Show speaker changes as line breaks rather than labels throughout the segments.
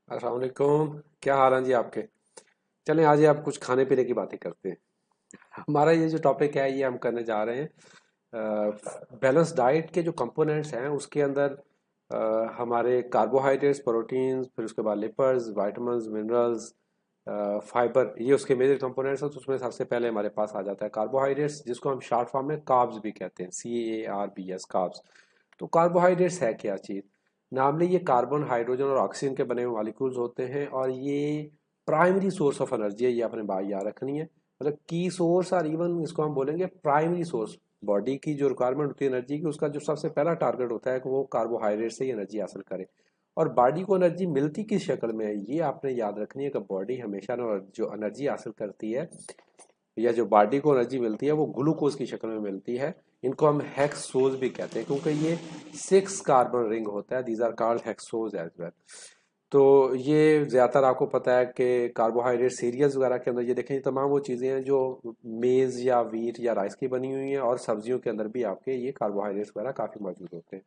अस्सलाम वालेकुम। क्या हाल है जी आपके। चलें आज ये आप कुछ खाने पीने की बातें करते हैं। हमारा ये जो टॉपिक है ये हम करने जा रहे हैं बैलेंस डाइट के जो कंपोनेंट्स हैं उसके अंदर हमारे कार्बोहाइड्रेट्स, प्रोटीन्स, फिर उसके बाद लिपिड्स, विटामिन्स, मिनरल्स, फाइबर, ये उसके मेजर कंपोनेंट्स हैं। तो उसमें सबसे पहले हमारे पास आ जाता है कार्बोहाइड्रेट्स, जिसको हम शॉर्ट फॉर्म में कार्ब्स भी कहते हैं, CARBS, कार्ब्स। तो कार्बोहाइड्रेट्स है क्या चीज़। नामली ये कार्बन, हाइड्रोजन और ऑक्सीजन के बने हुए मॉलिक्यूल्स होते हैं और ये प्राइमरी सोर्स ऑफ एनर्जी है। ये अपने बात याद रखनी है, मतलब की सोर्स और इवन इसको हम बोलेंगे प्राइमरी सोर्स। बॉडी की जो रिक्वायरमेंट होती है एनर्जी की, उसका जो सबसे पहला टारगेट होता है कि वो कार्बोहाइड्रेट से ही एनर्जी हासिल करे। और बॉडी को एनर्जी मिलती किस शक्ल में है, ये आपने याद रखनी है कि बॉडी हमेशा ना जो एनर्जी हासिल करती है या जो बॉडी को एनर्जी मिलती है वो ग्लूकोज की शक्ल में मिलती है। इनको हम हेक्सोज भी कहते हैं क्योंकि ये 6 कार्बन रिंग होता है। These are called hexose as well. तो ये ज़्यादातर आपको पता है कि कार्बोहाइड्रेट सीरियल्स वगैरह के अंदर, ये देखें, ये तमाम वो चीज़ें हैं जो मेज़ या वीट या राइस की बनी हुई हैं, और सब्जियों के अंदर भी आपके ये कार्बोहाइड्रेट्स वगैरह काफ़ी मौजूद होते हैं।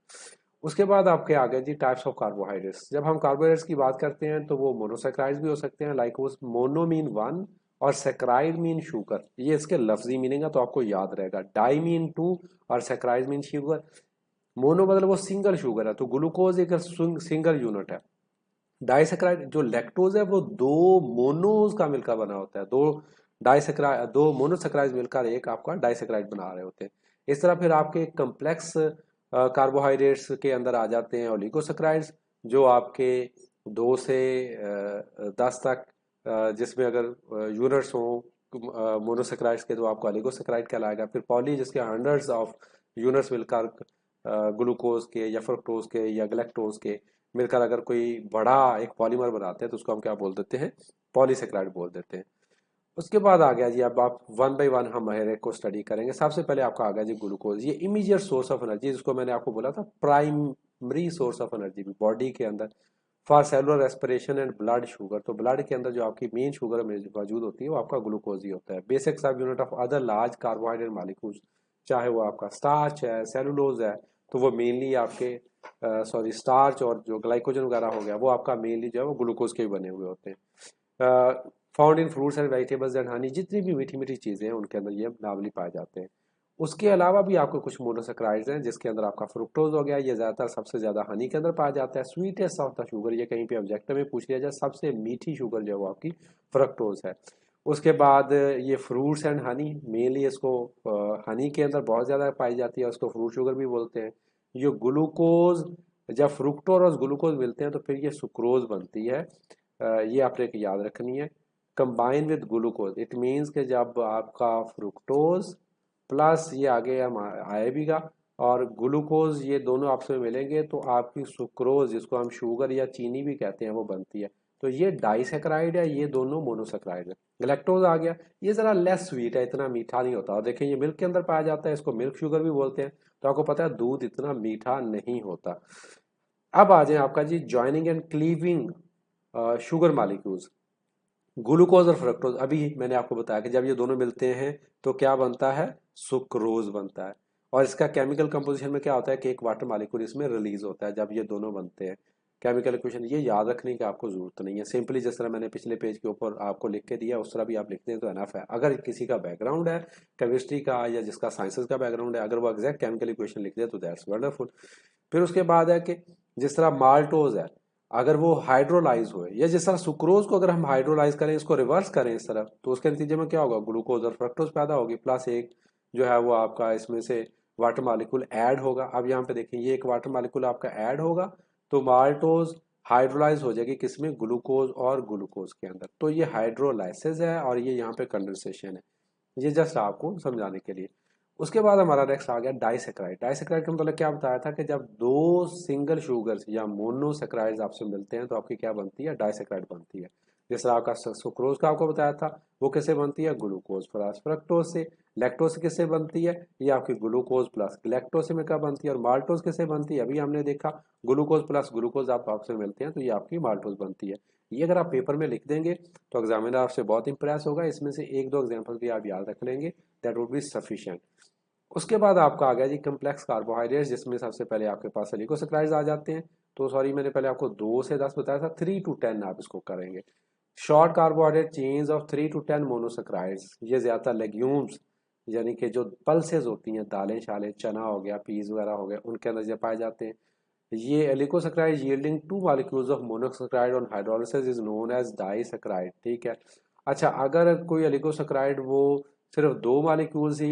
उसके बाद आपके आ गए जी टाइप्स ऑफ कार्बोहाइड्रेट्स। जब हम कार्बोहाइड्रेट्स की बात करते हैं तो वो मोनोसेक्राइड्स भी हो सकते हैं, लाइक वो मोनो मीन वन और सेक्राइड मीन शुगर। ये इसके लफ्जी मीनिंग है तो आपको याद रहेगा। डाई मीन टू और सेक्राइड मीन शुगर। मोनो मतलब वो सिंगल शुगर है, तो ग्लूकोज एक सिंगल यूनिट है। डाइसेक्राइड जो लैक्टोज है वो दो मोनोज का मिलकर बना होता है। दो मोनोसेक्राइड मिलकर एक आपका डाइसेक्राइड बना रहे होते हैं। इस तरह फिर आपके कम्प्लेक्स कार्बोहाइड्रेट्स के अंदर आ जाते हैं ओलिगोसेक्राइड्स, जो आपके 2 से 10 तक, जिसमें अगर यूनिट्स हों मोनोसेक्राइड्स के, तो आपका ओलिगोसेक्राइड कहलाएगा। फिर पॉली, जिसके हंड्रेड्स ऑफ यूनिट्स मिलकर ग्लूकोज के या फ्रक्टोज के या गलेक्टोज के मिलकर अगर कोई बड़ा एक पॉलीमर बनाते हैं तो उसको हम क्या बोल देते हैं, पॉलीसेक्राइड बोल देते हैं। उसके बाद आ गया जी, अब आप वन बाय वन हम हर एक को स्टडी करेंगे। सबसे पहले आपका आ गया जी ग्लूकोज। ये इमीडिएट सोर्स ऑफ एनर्जी, जिसको मैंने आपको बोला था प्राइमरी सोर्स ऑफ एनर्जी भी बॉडी के अंदर for cellular respiration and blood sugar. तो ब्लड के अंदर जो आपकी मेन शुगर मौजूद होती है वो आपका ग्लूकोज ही होता है। बेसिक सब unit of other large carbohydrate molecules, चाहे वो आपका स्टार्च है, सेलुलोज है, तो वो मेनली आपके सॉरी स्टार्च और जो ग्लाइकोजन वगैरह हो गया वो आपका मेनली जो है वो ग्लूकोज के ही बने हुए होते हैं। Found in fruits and vegetables and honey, जितनी भी मीठी मीठी चीज़ें हैं उनके अंदर ये नावली पाए जाते हैं। उसके अलावा भी आपको कुछ मोनोसेक्राइड्स हैं, जिसके अंदर आपका फ्रुक्टोज हो गया, ये ज़्यादातर सबसे ज़्यादा हनी के अंदर पाया जाता है। स्वीटेस्ट ऑफ द शुगर, ये कहीं पे ऑब्जेक्टिव में पूछ लिया जाए, सबसे मीठी शुगर जो है वो आपकी फ्रक्टोज है। उसके बाद ये फ्रूट्स एंड हनी, मेनली इसको हनी के अंदर बहुत ज़्यादा पाई जाती है, उसको फ्रूट शुगर भी बोलते हैं। ये ग्लूकोज, जब फ्रुक्टोज और ग्लूकोज मिलते हैं तो फिर ये सुक्रोज बनती है। ये आपने एक याद रखनी है। Combine with glucose, it means कि जब आपका फ्रुक्टोज प्लस ये आगे हम आएगा और ग्लूकोज, ये दोनों आपस में मिलेंगे तो आपकी सुक्रोज, जिसको हम शुगर या चीनी भी कहते हैं, वो बनती है। तो ये डाइसेक्राइड है, ये दोनों मोनोसेक्राइड है। लैक्टोज आ गया, ये जरा लेस स्वीट है, इतना मीठा नहीं होता। और देखें ये मिल्क के अंदर पाया जाता है, इसको मिल्क शुगर भी बोलते हैं। तो आपको पता है दूध इतना मीठा नहीं होता। अब आ जाए आपका जी joining and cleaving sugar molecules, glucose और फ्रक्टोज। अभी मैंने आपको बताया कि जब ये दोनों मिलते हैं तो क्या बनता है, सुक्रोज बनता है। और इसका केमिकल कंपोजिशन में क्या होता है कि एक वाटर मॉलिक्यूल इसमें रिलीज होता है जब ये दोनों बनते हैं। केमिकल इक्वेशन ये याद रखने की आपको जरूरत नहीं है, सिंपली जिस तरह मैंने पिछले पेज के ऊपर आपको लिख के दिया उस तरह भी आप लिखते हैं तो एनफ है। अगर किसी का बैकग्राउंड है केमिस्ट्री का या जिसका साइंसेज का बैकग्राउंड है, अगर वो एग्जैक्ट केमिकल इक्वेशन लिख दे तो दैट्स वंडरफुल। फिर उसके बाद है कि जिस तरह माल्टोज है, अगर वो हाइड्रोलाइज हो, या जिस तरह सुक्रोज को अगर हम हाइड्रोलाइज करें, इसको रिवर्स करें इस तरफ, तो उसके नतीजे में क्या होगा, ग्लूकोज और फ्रक्टोज पैदा होगी, प्लस एक जो है वो आपका इसमें से वाटर मॉलिक्यूल ऐड होगा। अब यहाँ पे देखिए ये एक वाटर मॉलिक्यूल आपका ऐड होगा, तो माल्टोज हाइड्रोलाइज हो जाएगी किसमें, ग्लूकोज और ग्लूकोज के अंदर। तो ये हाइड्रोलाइसिस है और ये यहाँ पे कंडेंसेशन है। ये जस्ट आपको समझाने के लिए। उसके बाद हमारा नेक्स्ट आ गया डाइसेक्राइड। डाइसेक्राइड का मतलब क्या बताया था कि जब दो सिंगल शुगर्स या मोनोसेक्राइड्स आपसे मिलते हैं तो आपकी क्या बनती है, डाइसेक्राइड बनती है। जैसे आपका सुक्रोज का आपको बताया था, वो किससे बनती है, ग्लूकोज प्लस फ्रक्टोज से। लैक्टोज किससे बनती है, ये आपकी ग्लूकोज प्लस लैक्टोज से मिलकर बनती है। और माल्टोज किससे बनती है, अभी हमने देखा ग्लूकोज प्लस ग्लूकोज आप आपसे मिलते हैं तो ये आपकी माल्टोज बनती है। ये अगर आप पेपर में लिख देंगे तो एग्जामिनर आपसे बहुत इंप्रेस होगा। इसमें से एक दो एग्जाम्पल भी आप याद रख लेंगे, दैट वुड बी सफिशिएंट। उसके बाद आपका आ गया जी कम्प्लेक्स कार्बोहाइड्रेट्स, जिसमें सबसे पहले आपके पास ग्लिकोसेक्राइड्स आ जाते हैं। तो सॉरी मैंने पहले आपको 2 से 10 बताया था, 3 to 10 आप इसको करेंगे। Short carbohydrate chains of 3 to 10 monosaccharides, ये ज़्यादा लेग्यूम्स यानी कि जो पल्सेस होती हैं, दालें शालें, चना हो गया, पीस वगैरह हो गया, उनके अंदर ये पाए जाते हैं। ये oligosaccharide yielding 2 molecules of monosaccharide on hydrolysis is known as disaccharide, ठीक है। अच्छा, अगर कोई एलिकोसेक्राइड वो सिर्फ 2 मॉलिक्यूल्स ही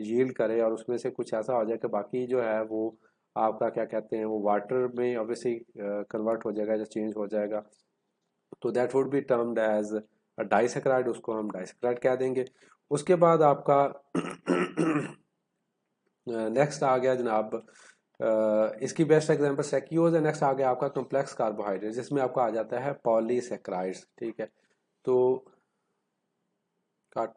यील्ड करे और उसमें से कुछ ऐसा हो जाए कि बाकी जो है वो आपका क्या कहते हैं वो वाटर में ऑब्वियसली कन्वर्ट हो जाएगा या चेंज हो जाएगा, तो that would be termed as disaccharide, उसको हम डाइसेक्राइड कह देंगे। उसके बाद आपका नेक्स्ट आ गया जनाब, इसकी बेस्ट एग्जांपल सेक्यूज है। नेक्स्ट आ गया आपका कॉम्प्लेक्स कार्बोहाइड्रेट, जिसमें आपका आ जाता है पॉलीसेक्राइड्स, ठीक है। तो काट